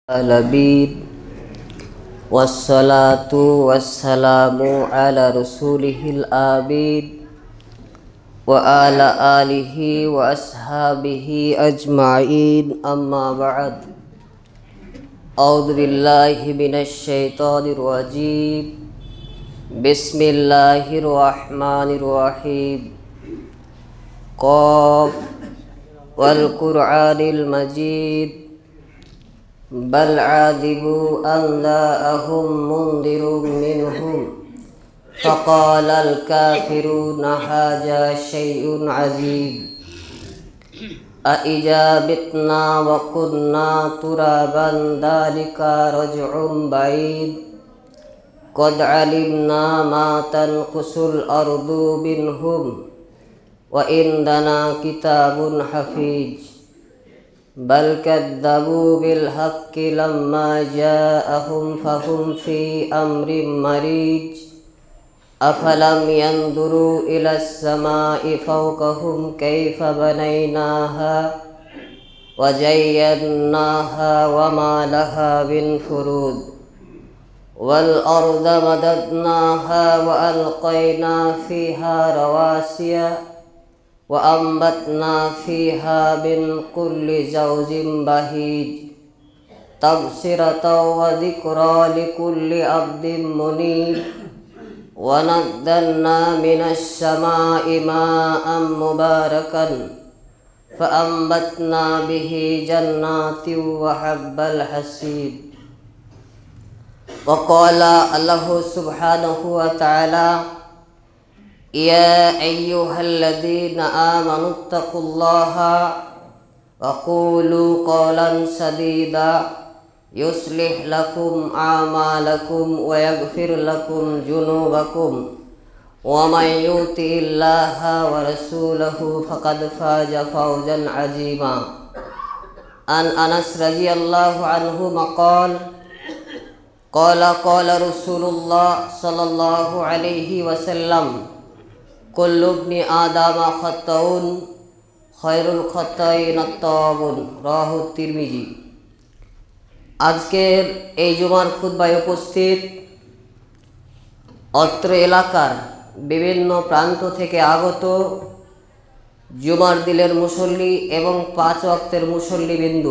العالمين والصلاة والسلام على رسوله الآمين وعلى آله وأصحابه أجمعين أما بعد أعوذ بالله من الشيطان الرجيم بسم الله الرحمن الرحيم قاف والقرآن المجيد بل عاجبوا أن جاءهم منذر منهم فقال الكافرون هذا شيء عجيب أإذا متنا وكنا ترابا ذلك رجع بعيد قد علمنا ما تنقص الأرض منهم وعندنا كتاب حفيظ بل كذبوا بالحق لما جاءهم فهم في أمر مريج أفلم ينظروا إلى السماء فوقهم كيف بنيناها وزيناها وما لها من فروج والأرض مددناها وألقينا فيها رواسي وأنبتنا فيها من كل زوج بهيج تبصرة وذكرى لكل عبد منيب ونزلنا من السماء ماء مباركا فأنبتنا به جنات وحب الحصيد وقال الله سبحانه وتعالى يا أيها الذين آمنوا اتقوا الله وقولوا قولا سديدا يصلح لكم أعمالكم ويغفر لكم ذنوبكم ومن يطع الله ورسوله فقد فاز فوزا عظيما عن أنس رضي الله عنه قال قال رسول الله صلى الله عليه وسلم كل ابن آدم خطأ خير الخطائين التوابون রাহু তিরমিজি। আজকের এই জুমার খুতবায় উপস্থিত অত্র এলাকার বিভিন্ন প্রান্ত থেকে আগত জুমার দিনের মুসল্লি এবং 5 ওয়াক্তের মুসল্লিবৃন্দ,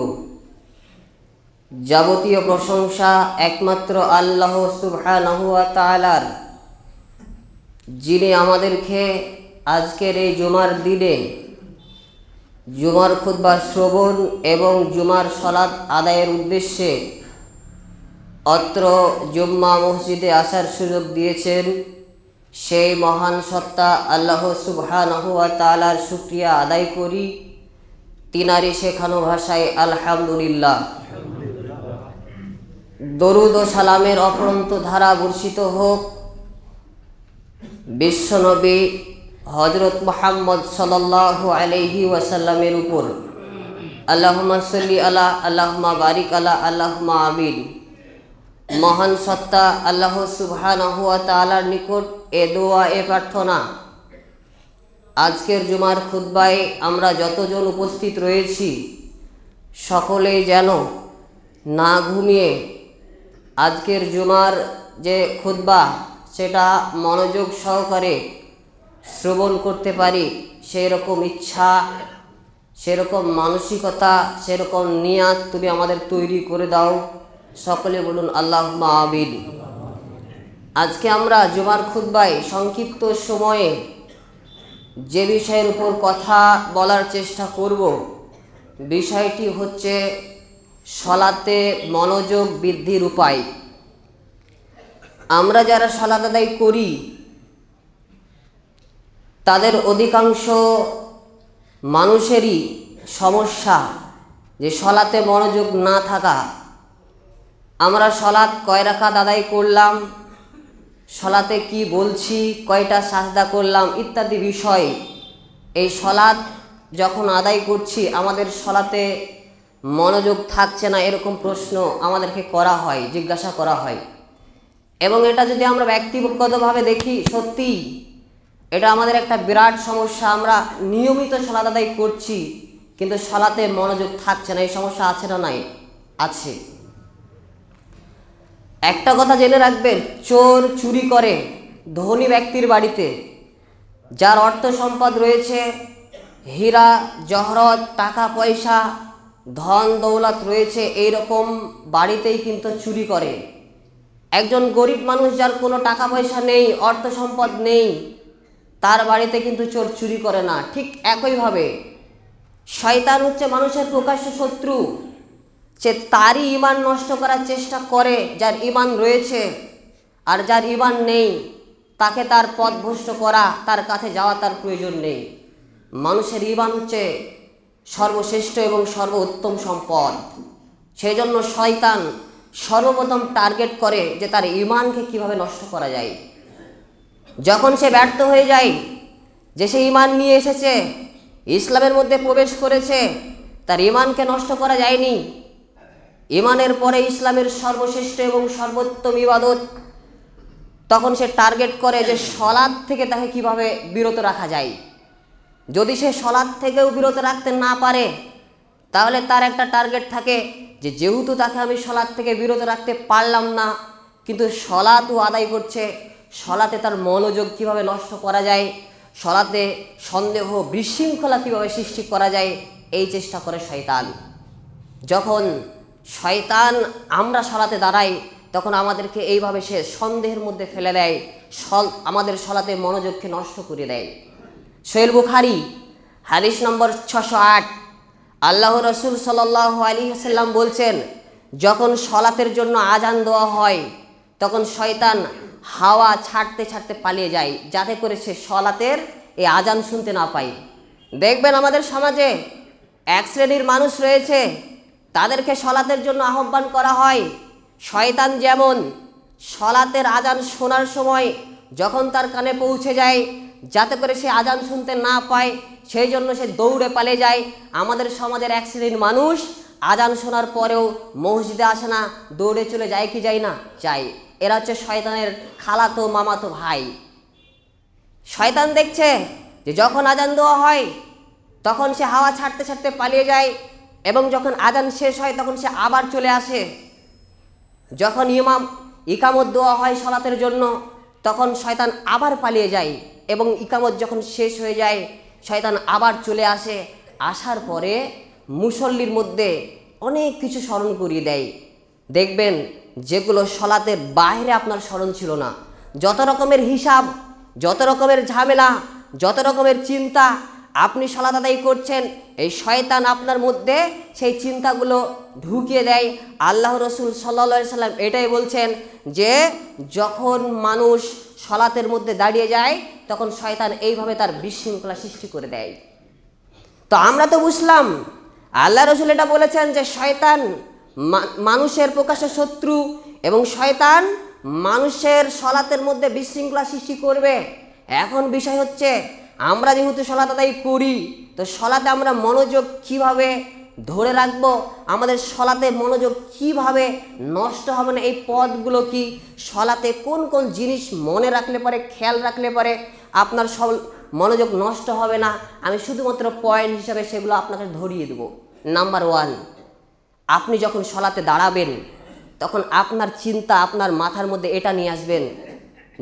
যাবতীয় প্রশংসা একমাত্র আল্লাহ সুবহানাহু ওয়া তাআলার, যিনি আমাদেরকে আজকের এই জুমার দিনে জুমার খুতবা শ্রবণ এবং জুমার সালাত আদায়ের উদ্দেশ্যে অত্র জুম্মা মসজিদে আসার সুযোগ দিয়েছেন। সেই মহান সত্তা আল্লাহ সুবহানাহু ওয়া তাআলার শুকরিয়া আদায় করি। তিনারি শেখানো ভাষায় আলহামদুলিল্লাহ। দরুদ ও সালামের অফুরন্ত ধারা বর্ষিত হোক বিশ্বনবী হযরত মুহাম্মদ সাল্লাল্লাহু আলাইহি ওয়াসাল্লামের উপর। আল্লাহুম্মা সাল্লি আলা, আল্লাহুম্মা বারিক আলা, আল্লাহুম্মা আমিন। মহান সত্তা আল্লাহ সুবহানাহু ওয়া তাআলার নিকট এ দোয়া, এ প্রার্থনা, আজকের জুমার খুতবায় আমরা যতজন উপস্থিত রয়েছি সকলেই যেন না ঘুমিয়ে আজকের জুমার যে খুতবা সেটা মনোযোগ সহকারে শ্রবণ করতে পারি, সেই রকম ইচ্ছা, সেরকম মানসিকতা, সেরকম নিয়াত তুমি আমাদের তৈরি করে দাও। সকলে বলুন আল্লাহুম্মা আমিন। আজকে আমরা জুমার খুতবায় সংক্ষিপ্ত সময়ে যে বিষয়ের উপর কথা বলার চেষ্টা করব, বিষয়টি হচ্ছে সালাতে মনোযোগ বৃদ্ধির উপায়। আমরা যারা সালাত আদায় করি তাদের অধিকাংশ মানুষেরই সমস্যা যে সালাতে মনোযোগ না থাকা। আমরা সালাত কয় রাকাত আদায় করলাম, সালাতে কি বলছি, কয়টা সাজদা করলাম ইত্যাদি বিষয়, এই সালাত যখন আদায় করছি আমাদের সালাতে মনোযোগ থাকছে না, এরকম প্রশ্ন আমাদেরকে করা হয়, জিজ্ঞাসা করা হয়। এবং এটা যদি আমরা ব্যক্তিগতভাবে দেখি, সত্যি এটা আমাদের একটা বিরাট সমস্যা। আমরা নিয়মিত সালাত আদায় করছি কিন্তু সালাতে মনোযোগ থাকছে না। এই সমস্যা আছে না? নাই, আছে। একটা কথা জেনে রাখবেন, চোর চুরি করে ধনী ব্যক্তির বাড়িতে, যার অর্থ সম্পদ রয়েছে, হীরা জহরত, টাকা পয়সা, ধন দৌলত রয়েছে, এইরকম বাড়িতেই কিন্তু চুরি করে। একজন গরিব মানুষ যার কোনো টাকা পয়সা নেই, অর্থ সম্পদ নেই, তার বাড়িতে কিন্তু চোর চুরি করে না। ঠিক একইভাবে শয়তান হচ্ছে মানুষের প্রকাশ্য শত্রু। সে তারই ঈমান নষ্ট করার চেষ্টা করে যার ঈমান রয়েছে, আর যার ঈমান নেই তাকে তার পথভ্রষ্ট করা, তার কাছে যাওয়া তার প্রয়োজন নেই। মানুষের ঈমান হচ্ছে সর্বশ্রেষ্ঠ এবং সর্বোত্তম সম্পদ। সেই জন্য শয়তান সর্বপ্রথম টার্গেট করে যে তার ঈমানকে কিভাবে নষ্ট করা যায়। যখন সে ব্যর্থ হয়ে যায়, যে সে ঈমান নিয়ে এসেছে, ইসলামের মধ্যে প্রবেশ করেছে, তার ঈমানকে নষ্ট করা যায়নি। ঈমানের পরে ইসলামের সর্বশ্রেষ্ঠ এবং সর্বোত্তম ইবাদত, তখন সে টার্গেট করে যে সলাৎ থেকে তাকে কিভাবে বিরত রাখা যায়। যদি সে সলাৎ থেকেও বিরত রাখতে না পারে, তাহলে তার একটা টার্গেট থাকে যে যেহেতু তাকে আমি সলাৎ থেকে বিরত রাখতে পারলাম না, কিন্তু সলাৎও আদায় করছে, সলাতে তার মনোযোগ কিভাবে নষ্ট করা যায়, সলাতে সন্দেহ বিশৃঙ্খলা কিভাবে সৃষ্টি করা যায়, এই চেষ্টা করে শয়তান। যখন শয়তান আমরা সলাতে দাঁড়াই, তখন আমাদেরকে এইভাবে সে সন্দেহের মধ্যে ফেলে দেয়, আমাদের সলাতে মনোযোগকে নষ্ট করে দেয়। সহিহ বুখারী হাদিস নম্বর 608, আল্লাহ রসুল সাল্লাল্লাহু আলাইহি ওয়াসাল্লাম বলছেন, যখন সলাতের জন্য আজান দেওয়া হয়, তখন শয়তান হাওয়া ছাড়তে ছাড়তে পালিয়ে যায়, যাতে করে সে সলাতের এই আজান শুনতে না পায়। দেখবেন আমাদের সমাজে এক শ্রেণীর মানুষ রয়েছে, তাদেরকে সলাতের জন্য আহ্বান করা হয়। শয়তান যেমন সলাতের আজান শোনার সময় যখন তার কানে পৌঁছে যায়, যাতে করে সে আজান শুনতে না পায়, সেই জন্য সে দৌড়ে পালিয়ে যায়। আমাদের সমাজের এক শ্রেণীর মানুষ আজান শোনার পরেও মসজিদে আসে না, দৌড়ে চলে যায় কি যায় না? যায়। এরা হচ্ছে শয়তানের খালাতো মামাতো ভাই। শয়তান দেখছে যে যখন আজান দেওয়া হয়, তখন সে হাওয়া ছাড়তে ছাড়তে পালিয়ে যায়, এবং যখন আজান শেষ হয় তখন সে আবার চলে আসে। যখন ইকামত দেওয়া হয় সলাতের জন্য, তখন শয়তান আবার পালিয়ে যায়, এবং ইকামত যখন শেষ হয়ে যায় শয়তান আবার চলে আসে। আসার পরে মুসল্লির মধ্যে অনেক কিছু স্মরণ করিয়ে দেয়। দেখবেন যেগুলো সলাতের বাইরে আপনার স্মরণ ছিল না, যত রকমের হিসাব, যত রকমের ঝামেলা, যত রকমের চিন্তা আপনি সলাত আদায় করছেন, এই শয়তান আপনার মধ্যে সেই চিন্তাগুলো ঢুকিয়ে দেয়। আল্লাহ রসুল সাল্লাল্লাহু আলাইহি সাল্লাম এটাই বলছেন যে যখন মানুষ সলাতের মধ্যে দাঁড়িয়ে যায়, তখন শয়তান এইভাবে তার বিশৃঙ্খলা সৃষ্টি করে দেয়। তো আমরা তো বুঝলাম আল্লাহ রসুল এটা বলেছেন যে শয়তান মানুষের প্রকাশ্য শত্রু, এবং শয়তান মানুষের সলাতের মধ্যে বিশৃঙ্খলা সৃষ্টি করবে। এখন বিষয় হচ্ছে, আমরা যেহেতু সলাত আদায় করি, তো সলাতে আমরা মনোযোগ কিভাবে ধরে রাখবো, আমাদের সলাতে মনোযোগ কিভাবে নষ্ট হবে না, এই পথগুলো কি, সলাতে কোন কোন জিনিস মনে রাখলে পরে, খেয়াল রাখলে পরে আপনার মনোযোগ নষ্ট হবে না, আমি শুধুমাত্র পয়েন্ট হিসাবে সেগুলো আপনাকে ধরিয়ে দেব। নাম্বার 1, আপনি যখন সলাতে দাঁড়াবেন, তখন আপনার চিন্তা আপনার মাথার মধ্যে এটা নিয়ে আসবেন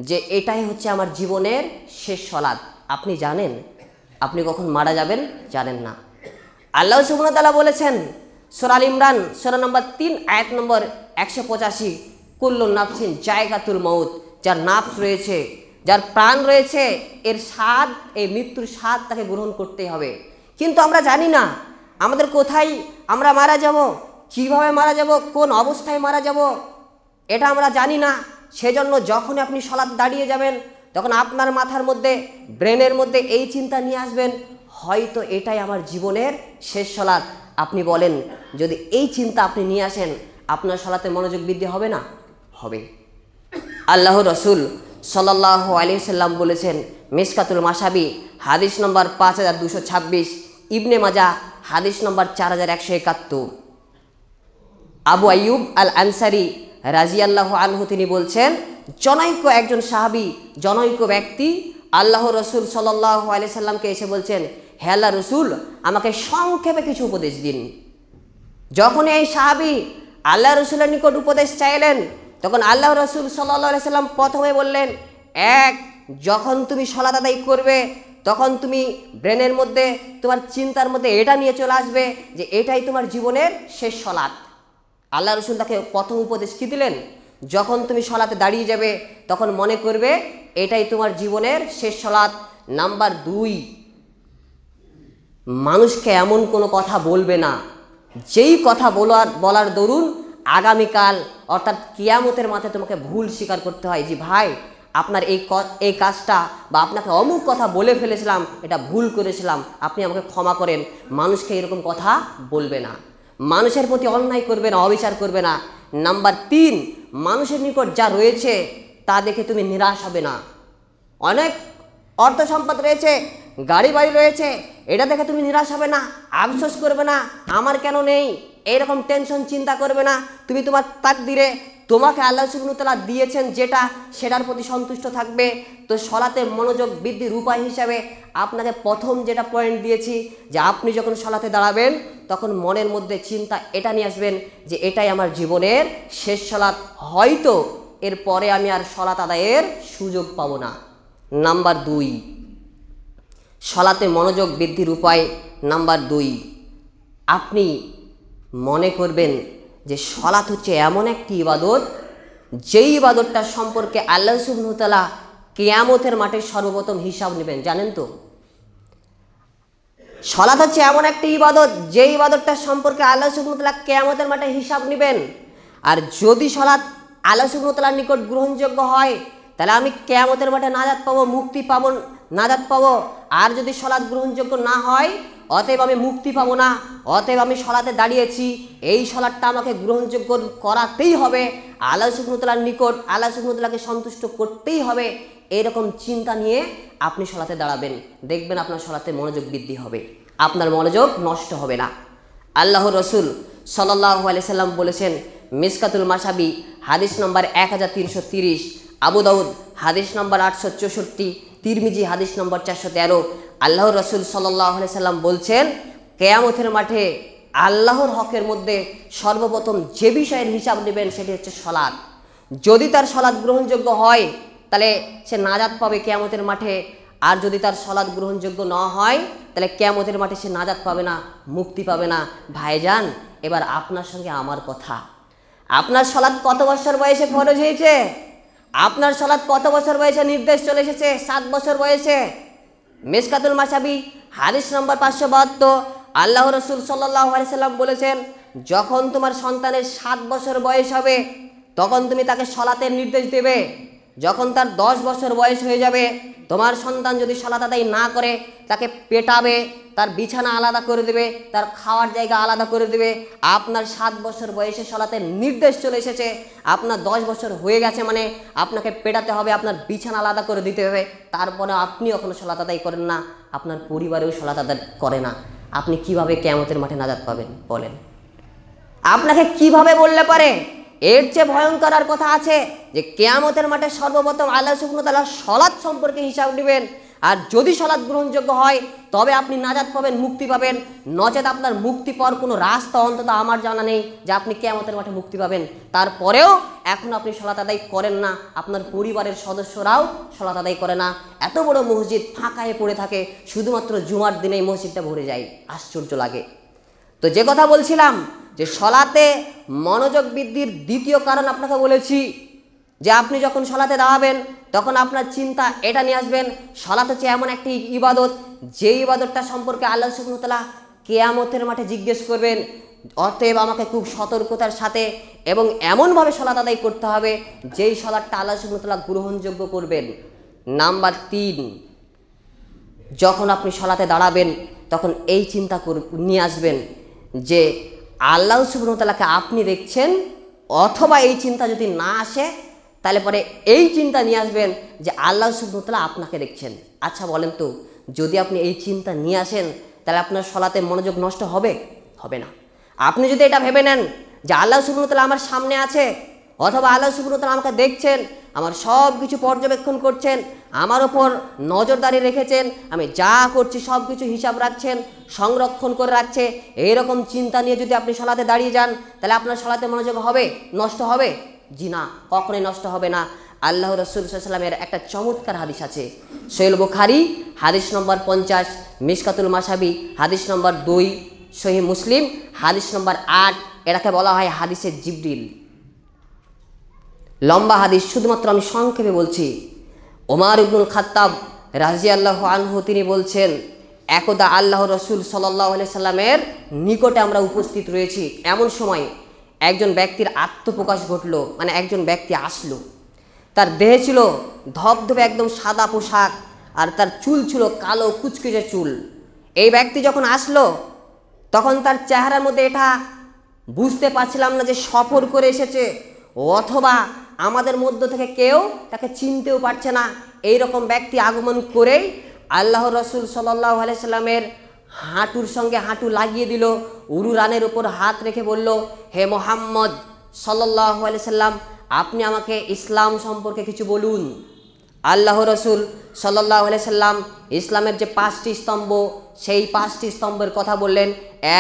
যে এটাই হচ্ছে আমার জীবনের শেষ সলাত। আপনি জানেন আপনি কখন মারা যাবেন? জানেন না। আল্লাহ সুবহানাহু ওয়া তাআলা বলেছেন সূরা আল ইমরান সূরা নম্বর 3 আয়াত নম্বর 185, কুল্লু নাফসিন জায়গাতুল মউত, যার নাফস রয়েছে, যার প্রাণ রয়েছে, এর স্বাদ, এই মৃত্যুর স্বাদ তাকে গ্রহণ করতেই হবে। কিন্তু আমরা জানি না আমাদের কোথায় আমরা মারা যাব, কিভাবে মারা যাব, কোন অবস্থায় মারা যাব, এটা আমরা জানি না। সেজন্য যখন আপনি সলাত দাঁড়িয়ে যাবেন, তখন আপনার মাথার মধ্যে, ব্রেনের মধ্যে এই চিন্তা নিয়ে আসবেন, হয়তো এটাই আমার জীবনের শেষ সলাত। আপনি বলেন, যদি এই চিন্তা আপনি নিয়ে আসেন, আপনার সলাতে মনোযোগ বৃদ্ধি হবে না? হবে। আল্লাহ রসুল সাল্লাল্লাহু আলাইহি সাল্লাম বলেছেন, মিশকাতুল মাসাবি হাদিস নম্বর 5226, ইবনে মাজাহ হাদিস নম্বর 4171। আবু আইয়ুব আল আনসারি রাজিয়াল্লাহু আনহু তিনি বলছেন, জনৈক একজন সাহাবী, জনৈক ব্যক্তি আল্লাহ রসুল সাল্লাল্লাহু আলাইহি সাল্লামকে এসে বলছেন, হে আল্লাহ রসুল, আমাকে সংক্ষেপে কিছু উপদেশ দিন। যখন এই সাহাবী আল্লাহ রসুলের নিকট উপদেশ চাইলেন, তখন আল্লাহ রসুল সাল্লাল্লাহু আলাইহি সাল্লাম প্রথমে বললেন, এক, যখন তুমি সালাত আদায় করবে তখন তুমি ব্রেনের মধ্যে, তোমার চিন্তার মধ্যে এটা নিয়ে চলে আসবে যে এটাই তোমার জীবনের শেষ সালাত। আল্লাহ রসুল তাকে প্রথম উপদেশ কী দিলেন? যখন তুমি সালাতে দাঁড়িয়ে যাবে তখন মনে করবে এটাই তোমার জীবনের শেষ সালাত। নাম্বার 2, মানুষকে এমন কোনো কথা বলবে না যেই কথা বলার দরুন আগামীকাল অর্থাৎ কিয়ামতের মাথায় তোমাকে ভুল স্বীকার করতে হয় যে ভাই আপনার এই কাজটা বা আপনাকে অমুক কথা বলে ফেলেছিলাম, এটা ভুল করেছিলাম, আপনি আমাকে ক্ষমা করেন। মানুষকে এরকম কথা বলবে না, মানুষের প্রতি অন্যায় করবে না, অবিচার করবে না। নাম্বার 3, মানুষের নিকট যা রয়েছে তা দেখে তুমি নিরাশ হবে না। অনেক অর্থ সম্পদ রয়েছে, গাড়ি বাড়ি রয়েছে, এটা দেখে তুমি নিরাশ হবে না, আফসোস করবে না আমার কেন নেই, এইরকম টেনশন চিন্তা করবে না। তুমি তোমার তাকদিরে, তোমাকে আল্লাহ সুবহানাহু ওয়া তাআলা দিয়েছেন যেটা, সেটার প্রতি সন্তুষ্ট থাকবে। তো সালাতে মনোযোগ বৃদ্ধির উপায় হিসাবে আপনাকে প্রথম যেটা পয়েন্ট দিয়েছি যে আপনি যখন সালাতে দাঁড়াবেন তখন মনের মধ্যে চিন্তা এটা নিয়ে আসবেন যে এটাই আমার জীবনের শেষ সালাত, হয়তো এরপরে আমি আর সালাত আদায়ের সুযোগ পাবো না। নাম্বার 2, সালাতে মনোযোগ বৃদ্ধির উপায় নাম্বার 2, আপনি মনে করবেন যে সালাত হচ্ছে এমন একটি ইবাদত যেই ইবাদতটা সম্পর্কে আল্লাহ সুবহানাহু ওয়া তাআলা কিয়ামতের মাঠে সর্বপ্রথম হিসাব নেবেন। জানেন তো, সালাত হচ্ছে এমন একটি ইবাদত যেই ইবাদতটা সম্পর্কে আল্লাহ সুবহানাহু ওয়া তাআলা কিয়ামতের মাঠে হিসাব নেবেন। আর যদি সালাত আল্লাহ সুবহানাহু ওয়া তাআলার নিকট গ্রহণযোগ্য হয় তাহলে আমি কিয়ামতের মাঠে নাজাত পাবো, মুক্তি পাবো, নাজাত পাবো। আর যদি সালাত গ্রহণযোগ্য না হয় অতএব আমি মুক্তি পাবো না। অতএব আমি সালাতে দাঁড়িয়েছি, এই সালাতটা আমাকে গ্রহণযোগ্য করাতেই হবে, আল্লাহ সুবহানাহু ওয়া তাআলার নিকট আল্লাহ সুবহানাহু ওয়া তাআলাকে সন্তুষ্ট করতেই হবে। এরকম চিন্তা নিয়ে আপনি সালাতে দাঁড়াবেন, দেখবেন আপনার সালাতে মনোযোগ বৃদ্ধি হবে, আপনার মনোযোগ নষ্ট হবে না। আল্লাহ রসুল সাল্লাল্লাহু আলাইহি সাল্লাম বলেছেন, মিসকাতুল মাসাবি হাদিস নম্বর 1330, আবু দাউদ হাদিস নম্বর 864, তিরমিজি হাদিস নম্বর 413, আল্লাহ রসুল সাল্লাল্লাহু আলাইহি সাল্লাম বলছেন, কিয়ামতের মাঠে আল্লাহর হকের মধ্যে সর্বপ্রথম যে বিষয়ের হিসাব নেবেন সেটি হচ্ছে সালাত। যদি তার সালাত গ্রহণযোগ্য হয় তাহলে সে নাজাত পাবে কিয়ামতের মাঠে, আর যদি তার সালাত গ্রহণযোগ্য না হয় তাহলে কিয়ামতের মাঠে সে নাজাত পাবে না, মুক্তি পাবে না। ভাইজান, এবার আপনার সঙ্গে আমার কথা, আপনার সালাত কত বছর বয়সে ফরজ হয়েছে? আপনার সালাত কত বছর বয়সে নির্দেশ চলে এসেছে? 7 বছর বয়সে। মিসকাতুল মাসাবি হাদিস নম্বর 572, আল্লাহ রসুল সাল্লাল্লাহু আলাইহি সাল্লাম বলেছেন, যখন তোমার সন্তানের 7 বছর বয়স হবে তখন তুমি তাকে সালাতের নির্দেশ দেবে। যখন তার 10 বছর বয়স হয়ে যাবে, তোমার সন্তান যদি সালাত আদায় না করে তাকে পেটাবে, তার বিছানা আলাদা করে দেবে, তার খাওয়ার জায়গা আলাদা করে দেবে। আপনার 7 বছর বয়সে সালাতের নির্দেশ চলে এসেছে, আপনার 10 বছর হয়ে গেছে মানে আপনাকে পেটাতে হবে, আপনার বিছানা আলাদা করে দিতে হবে। তারপরে আপনি এখনও সালাত আদায় করেন না, আপনার পরিবারেও সালাত আদায় করে না, আপনি কিভাবে কিয়ামতের মাঠে নাজাত পাবেন বলেন? আপনাকে কিভাবে বললে পারে? এর চেয়ে ভয়ঙ্কর আর কথা আছে যে কিয়ামতের মাঠে সর্বপ্রথম আল্লাহ সুবহানাহু ওয়া তাআলা সালাত সম্পর্কে হিসাব নেবেন। আর যদি সালাত গ্রহণযোগ্য হয় তবে আপনি নাজাত পাবেন, মুক্তি পাবেন। নচেত আপনার মুক্তি পাওয়ার কোনো রাস্তা অন্তত আমার জানা নেই যে আপনি কিয়ামতের মাঠে মুক্তি পাবেন। তারপরেও এখন আপনি সালাত আদায় করেন না, আপনার পরিবারের সদস্যরাও সালাত আদায় করে না। এত বড় মসজিদ ফাঁকায় পড়ে থাকে, শুধুমাত্র জুমার দিনেই মসজিদটা ভরে যায়, আশ্চর্য লাগে। তো যে কথা বলছিলাম যে সালাতে মনোযোগ বৃদ্ধির দ্বিতীয় কারণ আপনাকে বলেছি যে আপনি যখন সালাতে দাঁড়াবেন তখন আপনার চিন্তা এটা নিয়ে আসবেন, সালাত হচ্ছে এমন একটি ইবাদত যে ইবাদতটা সম্পর্কে আল্লাহ সুবহানাহু ওয়া তাআলা কিয়ামতের মাঠে জিজ্ঞেস করবেন। অতএব আমাকে খুব সতর্কতার সাথে এবং এমনভাবে সালাত আদায় করতে হবে যেই সালাতটা আল্লাহ সুবহানাহু ওয়া তাআলা গ্রহণযোগ্য করবেন। নাম্বার 3, যখন আপনি সালাতে দাঁড়াবেন তখন এই চিন্তা নিয়ে আসবেন যে আল্লাহ সুবহানাহু ওয়া তাআলাকে আপনি দেখছেন, অথবা এই চিন্তা যদি না আসে তাহলে পরে এই চিন্তা নিয়ে আসবেন যে আল্লাহ সুবহানাহু ওয়া তাআলা আপনাকে দেখছেন। আচ্ছা বলেন তো, যদি আপনি এই চিন্তা নিয়ে আসেন তাহলে আপনার সালাতে মনোযোগ নষ্ট হবে? হবে না। আপনি যদি এটা ভেবে নেন যে আল্লাহ সুবহানাহু ওয়া তাআলা আমার সামনে আছে, অথবা আল্লাহ সুবহানাহু ওয়া তাআলা আমাকে দেখছেন, আমার সব কিছু পর্যবেক্ষণ করছেন, আমার ওপর নজরদারি রেখেছেন, আমি যা করছি সব কিছু হিসাব রাখছেন, সংরক্ষণ করে রাখছে, এইরকম চিন্তা নিয়ে যদি আপনি সালাতে দাঁড়িয়ে যান তাহলে আপনার সালাতে মনোযোগ হবে? নষ্ট হবে? জি না, কখনোই নষ্ট হবে না। আল্লাহ রসুল সাল্লাল্লাহু আলাইহি ওয়াসাল্লামের একটা চমৎকার হাদিস আছে, সহিহ বুখারী হাদিস নম্বর 50, মিশকাতুল মাসাবি হাদিস নম্বর 2, সহিহ মুসলিম হাদিস নম্বর 8। এটাকে বলা হয় হাদিসে জিবরিল। লম্বা হাদিস, শুধুমাত্র আমি সংক্ষেপে বলছি। ওমর ইবনুল খাত্তাব রাদিয়াল্লাহু আনহু তিনি বলছেন, একদা আল্লাহ রসুল সাল্লাল্লাহু আলাইহি সাল্লামের নিকটে আমরা উপস্থিত রয়েছি, এমন সময় একজন ব্যক্তির আত্মপ্রকাশ ঘটলো, মানে একজন ব্যক্তি আসলো। তার দেহে ছিল ধবধবে একদম সাদা পোশাক, আর তার চুল ছিল কালো কুচকুচে চুল। এই ব্যক্তি যখন আসলো তখন তার চেহারার মধ্যে এটা বুঝতে পারছিলাম না যে সফর করে এসেছে, অথবা আমাদের মধ্য থেকে কেউ তাকে চিনতেও পারছে না। এই রকম ব্যক্তি আগমন করেই আল্লাহ রসুল সাল্লাল্লাহু আলাইহি সাল্লামের হাঁটুর সঙ্গে হাঁটু লাগিয়ে দিল, উরু রানের উপর হাত রেখে বলল, হে মুহাম্মদ সাল্লাল্লাহু আলাইহি সাল্লাম, আপনি আমাকে ইসলাম সম্পর্কে কিছু বলুন। আল্লাহ রসুল সাল্লাল্লাহু আলাইহি সাল্লাম ইসলামের যে 5টি স্তম্ভ, সেই 5টি স্তম্ভের কথা বললেন।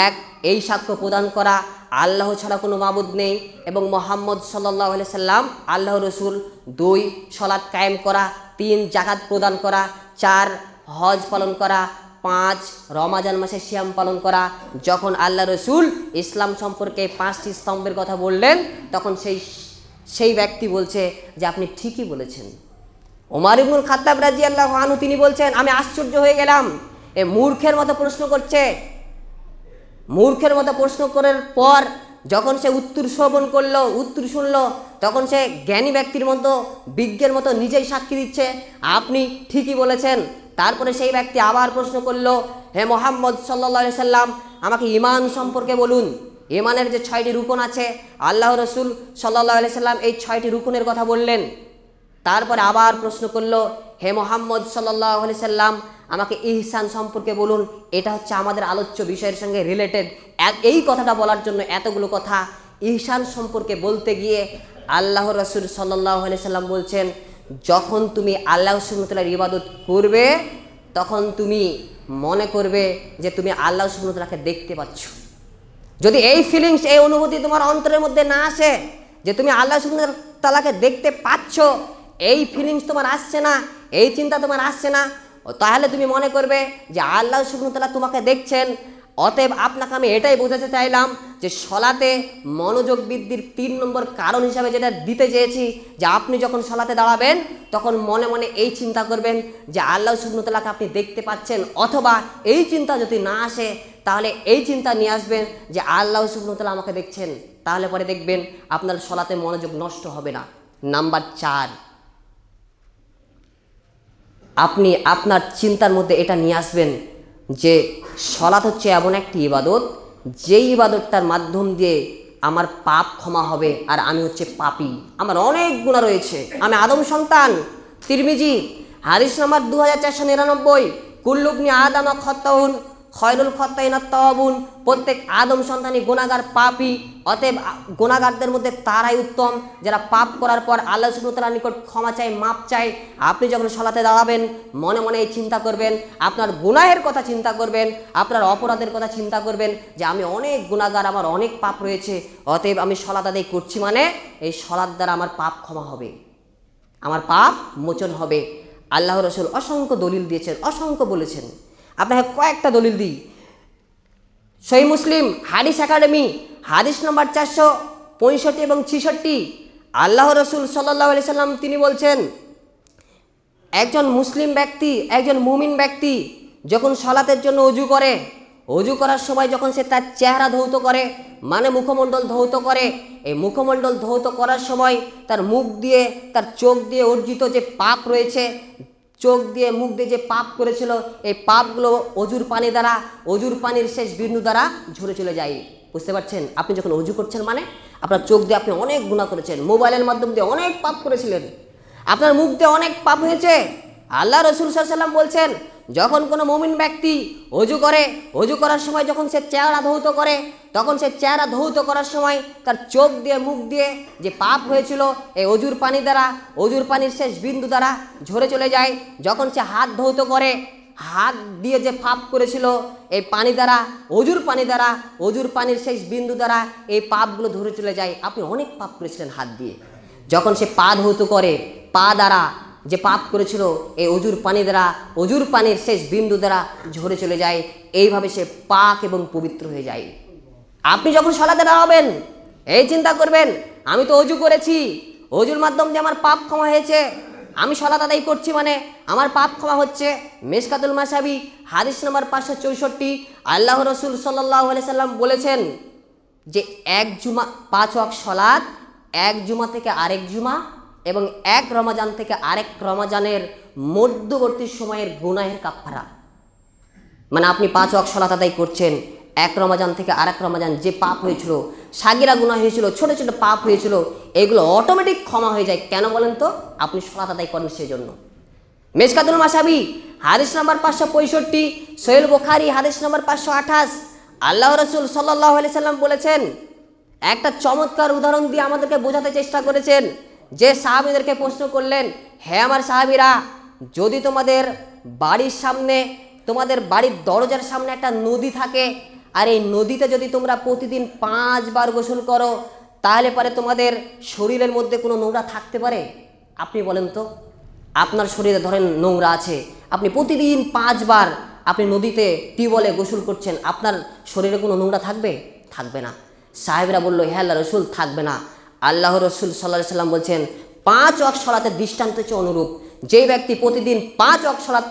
1, এই সাক্ষ্য প্রদান করা আল্লাহ ছাড়া কোনো মাবুদ নেই এবং মুহাম্মদ সাল্লাল্লাহু আলাইহি সাল্লাম আল্লাহ রসুল। 2, সালাত কায়েম করা। 3, যাকাত প্রদান করা। 4, হজ পালন করা। 5, রমাজান মাসে সিয়াম পালন করা। যখন আল্লাহ রসুল ইসলাম সম্পর্কে 5টি স্তম্ভের কথা বললেন, তখন সেই ব্যক্তি বলছে যে আপনি ঠিকই বলেছেন। ওমর ইবনুল খাত্তাব রাদিয়াল্লাহু আনহু তিনি বলছেন, আমি আশ্চর্য হয়ে গেলাম, এ মূর্খের মতো প্রশ্ন করছে। মূর্খের মতো প্রশ্ন করার পর যখন সে উত্তর শ্রবণ করলো, উত্তর শুনলো, তখন সে জ্ঞানী ব্যক্তির মতো, বিজ্ঞের মতো নিজেই সাক্ষী দিচ্ছে, আপনি ঠিকই বলেছেন। তারপরে সেই ব্যক্তি আবার প্রশ্ন করলো, হে মুহাম্মদ সাল্লাল্লাহু আলাইহি সাল্লাম, আমাকে ঈমান সম্পর্কে বলুন। ঈমানের যে 6টি রুকন আছে, আল্লাহ রসুল সাল্লাল্লাহু আলাইহি সাল্লাম এই 6টি রুকনের কথা বললেন। তারপরে আবার প্রশ্ন করলো, হে মুহাম্মদ সাল্লাল্লাহু আলাইহি সাল্লাম, আমাকে ইহসান সম্পর্কে বলুন। এটা হচ্ছে আমাদের আলোচ্য বিষয়ের সঙ্গে রিলেটেড। এই কথাটা বলার জন্য এতগুলো কথা। ইহসান সম্পর্কে বলতে গিয়ে আল্লাহ রসুল সাল্লাল্লাহু আলাইহি সাল্লাম বলছেন, যখন তুমি আল্লাহ সুবহানাহু ওয়া তাআলার ইবাদত করবে, তখন তুমি মনে করবে যে তুমি আল্লাহ সুবহানাহু ওয়া তাআলাকে দেখতে পাচ্ছ। যদি এই ফিলিংস, এই অনুভূতি তোমার অন্তরের মধ্যে না আসে যে তুমি আল্লাহ সুবহানাহু ওয়া তাআলাকে দেখতে পাচ্ছ, এই ফিলিংস তোমার আসছে না, এই চিন্তা তোমার আসছে না, তাহলে তুমি মনে করবে যে আল্লাহ সুবহানাহু ওয়া তাআলা তোমাকে দেখছেন। অতএব আপনাকে আমি এটাই বোঝাতে চাইলাম যে সলাতে মনোযোগ বৃদ্ধির 3 নম্বর কারণ হিসাবে যেটা দিতে চেয়েছি, যে আপনি যখন সলাতে দাঁড়াবেন তখন মনে মনে এই চিন্তা করবেন যে আল্লাহ সুবহানাহু ওয়া তাআলাকে আপনি দেখতে পাচ্ছেন, অথবা এই চিন্তা যদি না আসে তাহলে এই চিন্তা নিয়ে আসবেন যে আল্লাহ সুবহানাহু ওয়া তাআলা আমাকে দেখছেন। তাহলে পরে দেখবেন আপনার সলাতে মনোযোগ নষ্ট হবে না। নাম্বার 4, আপনি আপনার চিন্তার মধ্যে এটা নিয়ে আসবেন যে সলাত হচ্ছে এমন একটি ইবাদত, যেই ইবাদতটার মাধ্যম দিয়ে আমার পাপ ক্ষমা হবে, আর আমি হচ্ছে পাপী, আমার অনেক গুনাহ রয়েছে, আমি আদম সন্তান। তিরমিজি হাদিস নাম্বার 2499, কুল্লু ইবনি আদম খাত্তাউন খয়রুল খাত্তাইনা তাওয়াবুন, প্রত্যেক আদম সন্তানই গুনাহগার, পাপী। অতএব গুনাহগারদের মধ্যে তারাই উত্তম যারা পাপ করার পর আল্লাহ সুবহানাহু ওয়া তাআলার নিকট ক্ষমা চায়, মাপ চায়। আপনি যখন সালাতে দাঁড়াবেন মনে মনে এই চিন্তা করবেন, আপনার গুনাহের কথা চিন্তা করবেন, আপনার অপরাধের কথা চিন্তা করবেন যে আমি অনেক গুনাহগার, আমার অনেক পাপ রয়েছে, অতএব আমি সালাত আদায় করছি, মানে এই সালাত দ্বারা আমার পাপ ক্ষমা হবে, আমার পাপ মোচন হবে। আল্লাহ রসুল অসংখ্য দলিল দিয়েছেন, অসংখ্য বলেছেন। আপনাকে কয়েকটা দলিল দিই। সহিহ মুসলিম হাদিস একাডেমি হাদিস নম্বর 465 এবং 66, আল্লাহ রসুল সাল্লাল্লাহু আলাইহি সাল্লাম তিনি বলছেন, একজন মুসলিম ব্যক্তি, একজন মুমিন ব্যক্তি যখন সালাতের জন্য অজু করে, অজু করার সময় যখন সে তার চেহারা ধৌত করে, মানে মুখমণ্ডল ধৌত করে, এই মুখমণ্ডল ধৌত করার সময় তার মুখ দিয়ে, তার চোখ দিয়ে অর্জিত যে পাপ রয়েছে, চোখ দিয়ে মুখ দিয়ে যে পাপ করেছিল, এই পাপগুলো অজুর পানি দ্বারা, অজুর পানির শেষ বিন্দু দ্বারা ঝরে চলে যায়। বুঝতে পারছেন? আপনি যখন অজু করছেন মানে আপনার চোখ দিয়ে আপনি অনেক গুনাহ করেছেন, মোবাইলের মাধ্যম দিয়ে অনেক পাপ করেছিলেন, আপনার মুখ দিয়ে অনেক পাপ হয়েছে। আল্লাহ রসুল সাল্লাল্লাহু আলাইহি ওয়াসাল্লাম বলছেন, যখন কোনো মুমিন ব্যক্তি অজু করে, অজু করার সময় যখন সে চেহারা ধৌত করে, তখন সে চেহারা ধৌত করার সময় তার চোখ দিয়ে, মুখ দিয়ে যে পাপ হয়েছিল, এই অজুর পানি দ্বারা, অজুর পানির শেষ বিন্দু দ্বারা ঝরে চলে যায়। যখন সে হাত ধৌত করে, হাত দিয়ে যে পাপ করেছিল, এই পানি দ্বারা, অজুর পানি দ্বারা, অজুর পানির শেষ বিন্দু দ্বারা এই পাপগুলো ধরে চলে যায়। আপনি অনেক পাপ করেছিলেন হাত দিয়ে, যখন সে পা ধৌত করে, পা দ্বারা যে পাপ করেছিল এই অজুর পানি দ্বারা, অজুর পানির শেষ বিন্দু দ্বারা ঝরে চলে যায়। এইভাবে সে পাক এবং পবিত্র হয়ে যায়। আপনি যখন সালাতে দাঁড়াবেন এই চিন্তা করবেন, আমি তো অজু করেছি, অজুর মাধ্যম দিয়ে আমার পাপ ক্ষমা হয়েছে, আমি সালাত আদায় করছি মানে আমার পাপ ক্ষমা হচ্ছে। মিশকাতুল মাসাবি হাদিস নম্বর 564, আল্লাহ রসুল সাল্লাল্লাহু আলাইহি সাল্লাম বলেছেন যে এক জুমা 5 ওয়াক্ত সালাত, এক জুমা থেকে আরেক জুমা এবং এক রমাজান থেকে আরেক রমাজানের মধ্যবর্তী সময়ের গুনাহের কাফারা। মানে আপনি 5 ওয়াক্ত সালাত আদায় করছেন, এক রমাজান থেকে আরেক রমাজান যে পাপ হয়েছিল, সাগিরা গুনাহ হয়েছিল, ছোট ছোট পাপ হয়েছিল, এগুলো অটোমেটিক ক্ষমা হয়ে যায়। কেন বলেন তো? আপনি সালাত আদায় করেন সেই জন্য। মিশকাতুল মাসাবি হাদিস নাম্বার 565, সহিহ বুখারী হাদিস নাম্বার 528, আল্লাহ রসুল সাল্লাল্লাহু আলাইহি সাল্লাম বলেছেন, একটা চমৎকার উদাহরণ দিয়ে আমাদেরকে বোঝাতে চেষ্টা করেছেন। যে সাহাবীদেরকে প্রশ্ন করলেন, হে আমার সাহাবীরা, যদি তোমাদের বাড়ির সামনে, তোমাদের বাড়ির দরজার সামনে একটা নদী থাকে, আর এই নদীতে যদি তোমরা প্রতিদিন 5 বার গোসল করো, তাহলে পরে তোমাদের শরীরের মধ্যে কোনো নোংরা থাকতে পারে? আপনি বলেন তো, আপনার শরীরে ধরেন নোংরা আছে, আপনি প্রতিদিন 5 বার আপনি নদীতে টিউবওয়েলে গোসল করছেন, আপনার শরীরে কোনো নোংরা থাকবে? থাকবে না। সাহেবরা বলল, হে আল্লাহ রসুল, থাকবে না। আল্লাহ রসুল সাল্লাল্লাহু আলাইহি সাল্লাম বলছেন, 5 ওয়াক্ত সালাতের দৃষ্টান্ত হচ্ছে অনুরূপ। যেই ব্যক্তি প্রতিদিন 5 ওয়াক্ত সালাত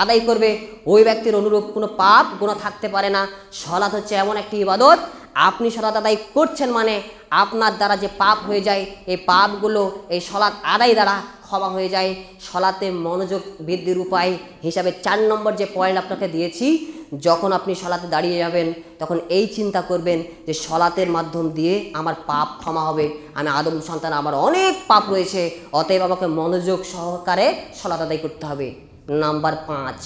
আদায় করবে, ওই ব্যক্তির অনুরূপ কোনো পাপ গুনাহ থাকতে পারে না। সালাত হচ্ছে এমন একটি ইবাদত, আপনি সালাত আদায় করছেন মানে আপনার দ্বারা যে পাপ হয়ে যায়, এই পাপগুলো এই সালাত আদায় দ্বারা ক্ষমা হয়ে যায়। সালাতে মনোযোগ বৃদ্ধির উপায় হিসাবে 4 নম্বর যে পয়েন্ট আপনাকে দিয়েছি, যখন আপনি সালাতে দাঁড়িয়ে যাবেন তখন এই চিন্তা করবেন যে সালাতের মাধ্যম দিয়ে আমার পাপ ক্ষমা হবে, আমি আদম সন্তান, আমার অনেক পাপ রয়েছে, অতএব আমাকে মনোযোগ সহকারে সালাত আদায় করতে হবে। নাম্বার 5,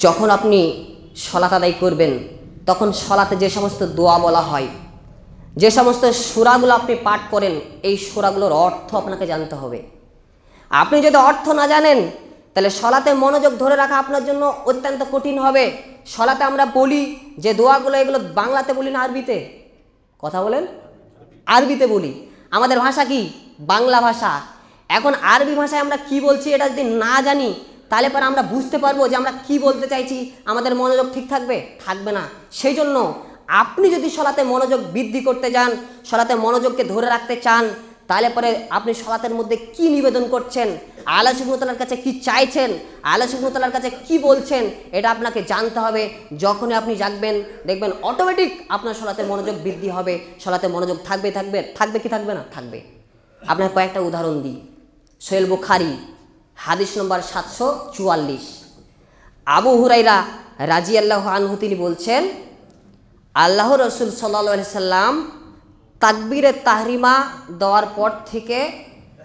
যখন আপনি সালাত আদায় করবেন তখন সালাতে যে সমস্ত দোয়া বলা হয়, যে সমস্ত সূরাগুলো আপনি পাঠ করেন, এই সূরাগুলোর অর্থ আপনাকে জানতে হবে। আপনি যদি অর্থ না জানেন তাহলে সালাতে মনোযোগ ধরে রাখা আপনার জন্য অত্যন্ত কঠিন হবে। সালাতে আমরা বলি যে দোয়াগুলো, এগুলো বাংলাতে বলি না আরবিতে? কথা বলেন। আরবিতে বলি। আমাদের ভাষা কি? বাংলা ভাষা। এখন আরবি ভাষায় আমরা কি বলছি এটা যদি না জানি তাহলে পরে আমরা বুঝতে পারবো যে আমরা কি বলতে চাইছি, আমাদের মনোযোগ ঠিক থাকবে? থাকবে না। সেই জন্য আপনি যদি সালাতে মনোযোগ বৃদ্ধি করতে চান, সালাতে মনোযোগকে ধরে রাখতে চান, তাহলে পরে আপনি সালাতের মধ্যে কি নিবেদন করছেন, আল্লাহ সুবহানাহু ওয়া তাআলার কাছে কি চাইছেন, আল্লাহ সুবহানাহু ওয়া তাআলার কাছে কি বলছেন, এটা আপনাকে জানতে হবে। যখনই আপনি জানবেন দেখবেন অটোমেটিক আপনার সালাতে মনোযোগ বৃদ্ধি হবে, সালাতে মনোযোগ থাকবে। থাকবে কি থাকবে না? থাকবে। আপনার কয়েকটা উদাহরণ দিই। সহিহ বুখারী হাদিস নম্বর 744, আবু হুরায়রা রাদিয়াল্লাহু আনহু তিনি বলছেন, আল্লাহ রসুল সাল্লাল্লাহু আলাইহি সাল্লাম তাকবীরে তাহরিমা দেওয়ার পর থেকে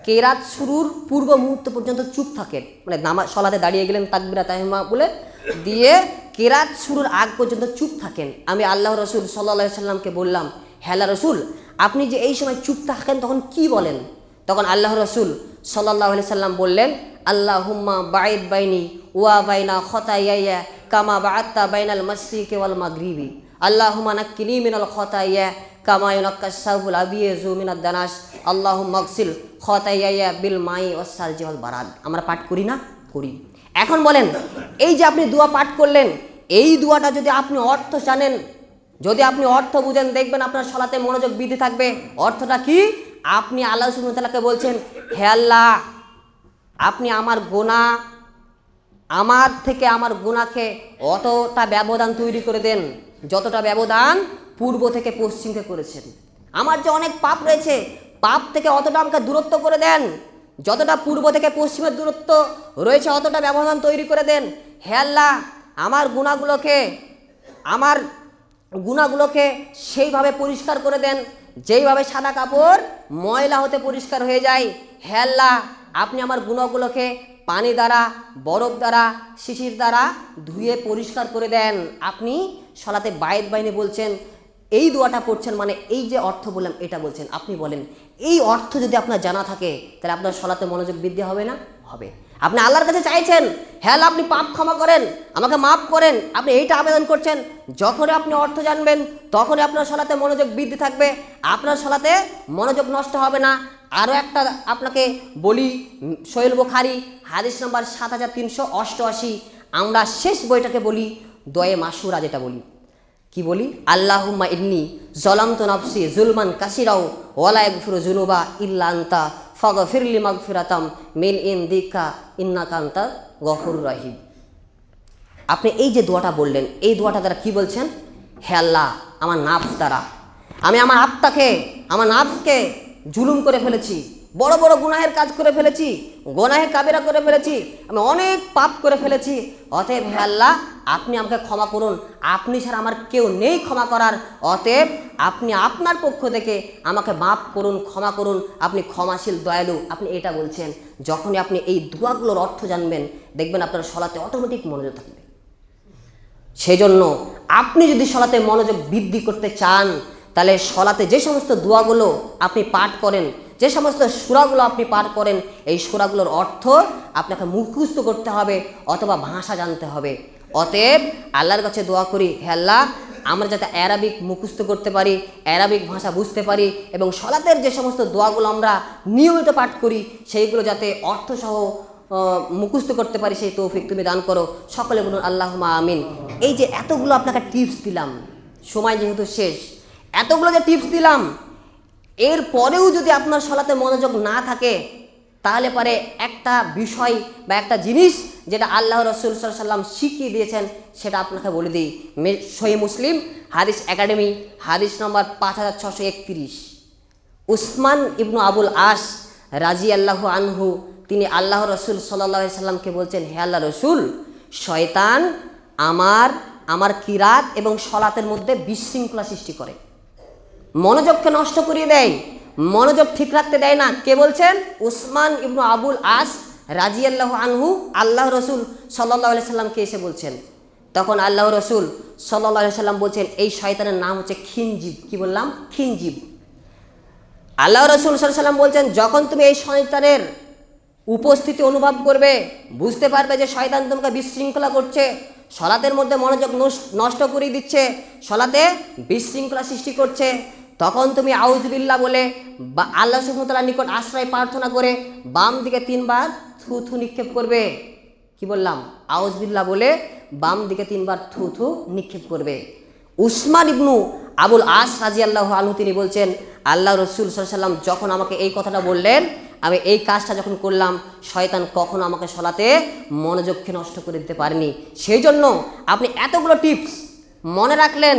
কেরাত শুরুর পূর্ব মুহূর্ত পর্যন্ত চুপ থাকেন। মানে নামাজ সালাতে দাঁড়িয়ে গেলেন, তাকবীরে তাহরিমা বলে দিয়ে কেরাত শুরুর আগ পর্যন্ত চুপ থাকেন। আমি আল্লাহ রসুল সাল্লাল্লাহু আলাইহি সাল্লামকে বললাম, হে আল্লাহ রসুল, আপনি যে এই সময় চুপ থাকেন তখন কি বলেন? তখন আল্লাহ রসুল সাল্লাল্লাহু আলাইহি সাল্লাম বললেন, আল্লাহুম্মা বাঈদ বাইনি ওয়া বাইনা খতায়ায়া কামা বাআদতা বাইনাল মাশরিকি ওয়াল মাগরিবি, আল্লাহুম্মা নাক্কিনি মিনাল খতায়া কামা ইউনাক্কাস সাবুল আবিয়াযু মিনাদ দানাস, আল্লাহুম্মা আগসিল খতায়ায়া বিল মাই ওয়াস সালজি ওয়াল বারাদ। আমরা পাঠ করি না? করি। এখন বলেন, এই যে আপনি দোয়া পাঠ করলেন, এই দোয়াটা যদি আপনি অর্থ জানেন, যদি আপনি অর্থ বুঝেন, দেখবেন আপনার সালাতে মনোযোগ বৃদ্ধি থাকবে। অর্থটা কি? আপনি আল্লাহ সুবহানাহু ওয়া তাআলাকে বলছেন, হে আল্লাহ, আপনি আমার গুনাহ, আমার থেকে আমার গুনাহকে অতটা ব্যবধান তৈরি করে দেন যতটা ব্যবধান পূর্ব থেকে পশ্চিমকে করেছেন। আমার যে অনেক পাপ রয়েছে, পাপ থেকে অতটা আমাকে দূরত্ব করে দেন, যতটা পূর্ব থেকে পশ্চিমের দূরত্ব রয়েছে অতটা ব্যবধান তৈরি করে দেন। হে আল্লাহ, আমার গুনাহগুলোকে সেইভাবে পরিষ্কার করে দেন যেইভাবে সাদা কাপড় ময়লা হতে পরিষ্কার হয়ে যায়। হে আল্লাহ, আপনি আমার গুনাহগুলোকে পানি দ্বারা, বরফ দ্বারা, শিশির দ্বারা ধুয়ে পরিষ্কার করে দেন। আপনি সালাতে বায়েত বাইনে বলছেন, এই দোয়াটা পড়ছেন মানে এই যে অর্থ বললাম এটা বলছেন। আপনি বলেন, এই অর্থ যদি আপনার জানা থাকে তাহলে আপনার সালাতে মনোযোগ বৃদ্ধি হবে না? হবে। আপনি আল্লাহর কাছে চাইছেন, হ্যাঁ আল্লাহ আপনি পাপ ক্ষমা করেন, আমাকে মাফ করেন, আপনি এইটা আবেদন করছেন। যখনই আপনি অর্থ জানবেন তখনই আপনার সলাতে মনোযোগ বৃদ্ধি থাকবে, আপনার সলাতে মনোযোগ নষ্ট হবে না। আরও একটা আপনাকে বলি, সহিহ বুখারী হাদিস নম্বর 7388, আমরা শেষ বইটাকে বলি দোয়ে মাসুরা, যেটা বলি কি বলি, আল্লাহুম্মা ইন্নী যালামতু নাফসি যুলমান কাসীরাও ওয়া লা ইয়াগফিরু যুনুবা ইল্লা আনতা ফাগফিরলি মাগফিরাতাম মিন ইনদিকা ইন্নাকা আনতাল গফুরুর রহিম। আপনি এই যে দোয়াটা বললেন, এই দোয়াটা দ্বারা কি বলছেন, হে আল্লাহ আমার নাফস দ্বারা আমি আমার আত্মাকে, আমার নাফসকে জুলুম করে ফেলেছি, বড় বড় গুনাহের কাজ করে ফেলেছি, গুনাহে কাবিরা করে ফেলেছি, আমি অনেক পাপ করে ফেলেছি। অতএব হে আল্লাহ আপনি আমাকে ক্ষমা করুন, আপনি ছাড়া আমার কেউ নেই ক্ষমা করার। অতএব আপনি আপনার পক্ষ থেকে আমাকে মাফ করুন, ক্ষমা করুন, আপনি ক্ষমাশীল দয়ালু। আপনি এটা বলছেন। যখনই আপনি এই দোয়াগুলোর অর্থ জানবেন দেখবেন আপনার সলাতে অটোমেটিক মনোযোগ থাকবে। সেই জন্য আপনি যদি সলাতে মনোযোগ বৃদ্ধি করতে চান তাহলে সলাতে যে সমস্ত দোয়াগুলো আপনি পাঠ করেন, যে সমস্ত সূরাগুলো আপনি পাঠ করেন, এই সূরাগুলোর অর্থ আপনাকে মুখস্থ করতে হবে অথবা ভাষা জানতে হবে। অতএব আল্লাহর কাছে দোয়া করি, হে আল্লাহ আমরা যাতে অ্যারাবিক মুখস্থ করতে পারি, অ্যারাবিক ভাষা বুঝতে পারি এবং সলাতের যে সমস্ত দোয়াগুলো আমরা নিয়মিত পাঠ করি সেইগুলো যাতে অর্থসহ মুখস্থ করতে পারি, সেই তৌফিক তুমি দান করো। সকলে বলুন আল্লাহুম্মা আমিন। এই যে এতগুলো আপনাকে টিপস দিলাম, সময় যেহেতু শেষ, এতগুলো যে টিপস দিলাম, এর পরেও যদি আপনার সলাতে মনোযোগ না থাকে তাহলে পরে একটা বিষয় বা একটা জিনিস যেটা আল্লাহ রাসূল সাল্লাল্লাহু আলাইহি ওয়াসাল্লাম শিখিয়ে দিয়েছেন সেটা আপনাকে বলে দিই। সহিহ মুসলিম হাদিস একাডেমি হাদিস নম্বর 5631, উসমান ইবনু আবুল আস রাদিয়াল্লাহু আনহু তিনি আল্লাহ রাসূল সাল্লাল্লাহু আলাইহি ওয়াসাল্লামকে বলছেন, হে আল্লাহ রাসূল, শয়তান আমার কিরাত এবং সলাতের মধ্যে বিশৃঙ্খলা সৃষ্টি করে, মনোযোগকে নষ্ট করিয়ে দেয়, মনোযোগ ঠিক রাখতে দেয় না। কে বলছেন? উসমান ইবনু আবুল আস রাদিয়াল্লাহু আনহু আল্লাহ রসুল সাল্লাল্লাহু আলাইহি সাল্লামকে এসে বলছেন। তখন আল্লাহ রসুল সাল্লাল্লাহু আলাইহি সাল্লাম বলছেন, এই শয়তানের নাম হচ্ছে খিনজিব। কি বললাম? খিনজিব। আল্লাহ রসুল সাল্লাল্লাহু আলাইহি সাল্লাম বলছেন, যখন তুমি এই শয়তানের উপস্থিতি অনুভব করবে, বুঝতে পারবে যে শয়তান তোমাকে বিশৃঙ্খলা করছে, সলাতের মধ্যে মনোযোগ নষ্ট করে দিচ্ছে, সলাতে বিশৃঙ্খলা সৃষ্টি করছে, তখন তুমি আউযুবিল্লাহ বলে বা আল্লাহ সুবহানাহু ওয়া তাআলার নিকট আশ্রয় প্রার্থনা করে বাম দিকে 3 বার থুথু নিক্ষেপ করবে। কি বললাম? আউযুবিল্লাহ বলে বাম দিকে 3 বার থুথু নিক্ষেপ করবে। উসমান ইবনু আবুল আস রাদিয়াল্লাহু আনহু তিনি বলছেন, আল্লাহ রাসূল সাল্লাল্লাহু আলাইহি ওয়াসাল্লাম যখন আমাকে এই কথাটা বললেন, আমি এই কাজটা যখন করলাম, শয়তান কখনো আমাকে সলাতে মনোযোগকে নষ্ট করে দিতে পারেনি। সেই জন্য আপনি এতগুলো টিপস মনে রাখলেন,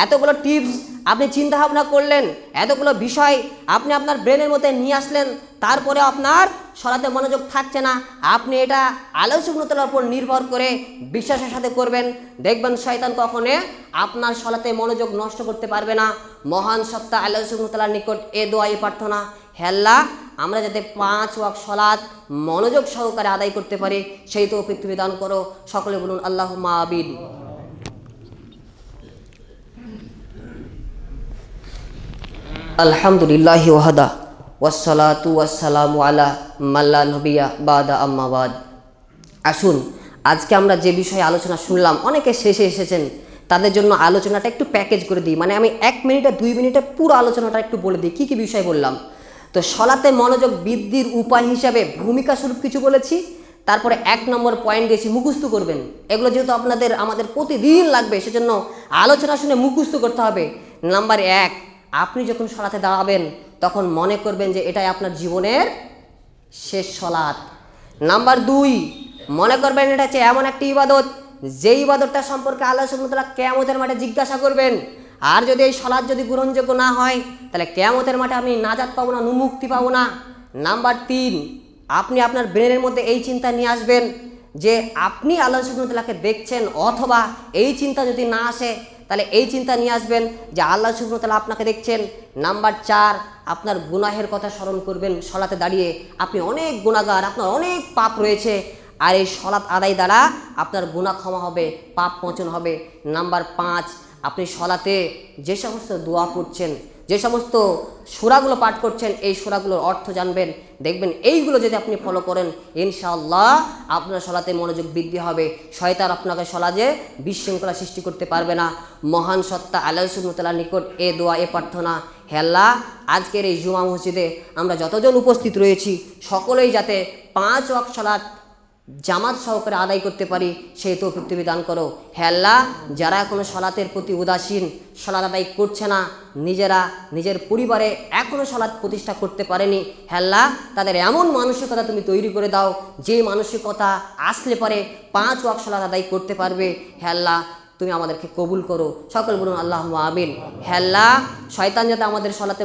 এতগুলো টিপস আপনি চিন্তা ভাবনা করলেন, এতগুলো বিষয় আপনি আপনার ব্রেনের মধ্যে নিয়ে আসলেন, তারপরে আপনার সলাতে মনোযোগ থাকছে না। আপনি এটা আল্লাহ সুবহানাহু ওয়া তাআলার উপর নির্ভর করে বিশ্বাসের সাথে করবেন, দেখবেন শয়তান কখনো আপনার সলাতে মনোযোগ নষ্ট করতে পারবে না। মহান সত্তা আল্লাহ সুবহানাহু ওয়া তাআলার নিকট এ দোয়াই প্রার্থনা, হে আল্লাহ আমরা যাতে 5 ওয়াক্ত সলাত মনোযোগ সহকারে আদায় করতে পারি, সেই তৌফিক তুমি দান করো। সকলে বলুন আল্লাহুম্মা আমিন। আলহামদুলিল্লাহি ওয়াহদা ওয়াসসালাতু ওয়াসসালামু আলা মাল্লা নবিয়া বাদা আম্মা বাদ। আসুন আজকে আমরা যে বিষয়ে আলোচনা শুনলাম, অনেকে শেষে এসেছেন, তাদের জন্য আলোচনাটা একটু প্যাকেজ করে দিই, মানে আমি 1 মিনিটে 2 মিনিটে পুরো আলোচনাটা একটু বলে দিই কী কী বিষয় বললাম। তো সলাতে মনোযোগ বৃদ্ধির উপায় হিসাবে ভূমিকা স্বরূপ কিছু বলেছি, তারপরে 1 নম্বর পয়েন্ট দিয়েছি মুখস্থ করবেন। এগুলো যেহেতু আমাদের প্রতিদিন লাগবে, সেজন্য আলোচনা শুনে মুখস্থ করতে হবে। নাম্বার 1, আপনি যখন সলাতে দাঁড়াবেন তখন মনে করবেন যে এটাই আপনার জীবনের শেষ সলাত। নাম্বার 2, মনে করবেন এটা হচ্ছে এমন একটি ইবাদত যে ইবাদতটা সম্পর্কে আল্লাহ সুবহানাহু ওয়া তাআলা কিয়ামতের মাঠে জিজ্ঞাসা করবেন। আর যদি এই সলাত যদি গ্রহণযোগ্য না হয় তাহলে কিয়ামতের মাঠে আপনি নাজাত পাবো না, মুক্তি পাবো না। নাম্বার 3, আপনি আপনার ব্রেনের মধ্যে এই চিন্তা নিয়ে আসবেন যে আপনি আল্লাহ সুবহানাহু ওয়া তাআলাকে দেখছেন, অথবা এই চিন্তা যদি না আসে তাহলে এই চিন্তা নিয়ে আসবেন যে আল্লাহ সুবহানাহু ওয়া তাআলা আপনাকে দেখছেন। নাম্বার 4, আপনার গুনাহের কথা স্মরণ করবেন সলাতে দাঁড়িয়ে, আপনি অনেক গুনাহগার, আপনার অনেক পাপ রয়েছে, আর এই সলাত আদায় দ্বারা আপনার গুনাহ ক্ষমা হবে, পাপ মোচন হবে। নাম্বার 5, আপনি সলাতে যে সমস্ত দোয়া পড়ছেন যে সমস্ত সূরাগুলো পাঠ করছেন এই সূরাগুলোর অর্থ জানবেন, দেখবেন এইগুলো যদি আপনি ফলো করেন ইনশাআল্লাহ আপনার সলাতে মনোযোগ বৃদ্ধি হবে, শয়তান আপনাকে সলাজে বিশৃঙ্খলা সৃষ্টি করতে পারবে না। মহান সত্তা আল্লাহ সুবহানাহু ওয়া তাআলার নিকট এ দোয়া এ প্রার্থনা, হে আল্লাহ আজকের এই জুমা মসজিদে আমরা যতজন উপস্থিত রয়েছি সকলেই যাতে 5 ওয়াক্ত সালাত জামাত সহকারে আদায় করতে পারি সেই তৌফিক তুমি দান করো। হে আল্লাহ যারা এখনো সলাতের প্রতি উদাসীন, সলাত আদায় করছে না, নিজেরা নিজের পরিবারে এখনো সলাত প্রতিষ্ঠা করতে পারেনি, হে আল্লাহ তাদের এমন মানসিকতা তুমি তৈরি করে দাও যে মানসিকতা আসলে পরে 5 ওয়াক্ত সলাত আদায় করতে পারবে। হে আল্লাহ তুমি আমাদেরকে কবুল করো, সকল বলুন আল্লাহুম্মা আমিন। হে আল্লাহ শয়তান যাতে আমাদের সলাতে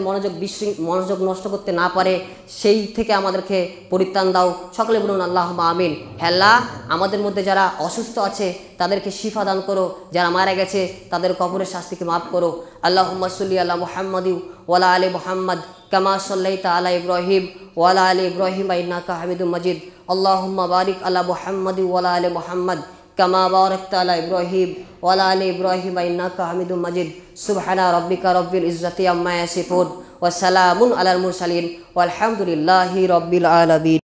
মনোযোগ নষ্ট করতে না পারে সেই থেকে আমাদেরকে পরিত্রাণ দাও, সকলে বলুন আল্লাহুম্মা আমিন। হে আল্লাহ আমাদের মধ্যে যারা অসুস্থ আছে তাদেরকে শিফা দান করো, যারা মারা গেছে তাদের কবরের শাস্তিকে মাফ করো। আল্লাহুম্মা সাল্লি আলা মুহাম্মাদি ওয়ালা আলি মুহাম্মাদ কামা সাল্লাইতা আলা ইব্রাহিম ওয়ালা আলি ইব্রাহিম ইন্নাকা হামিদুম মাজিদ। আল্লাহুম্মা বারিক আলা মুহাম্মাদি ওয়ালা আলি মুহাম্মাদ কামা বারাকতা আলা ইব্রাহিম ওয়ালা আলি ইব্রাহিম ইন্নাকা হামিদুম মাজিদ। সুবহানা রাব্বিকা রাব্বিল ইজ্জাতি আম্মা ইয়াসিফুন ওয়া সালামুন আলাল মুরসালিন ওয়ালহামদুলিল্লাহি রাব্বিল আলামিন।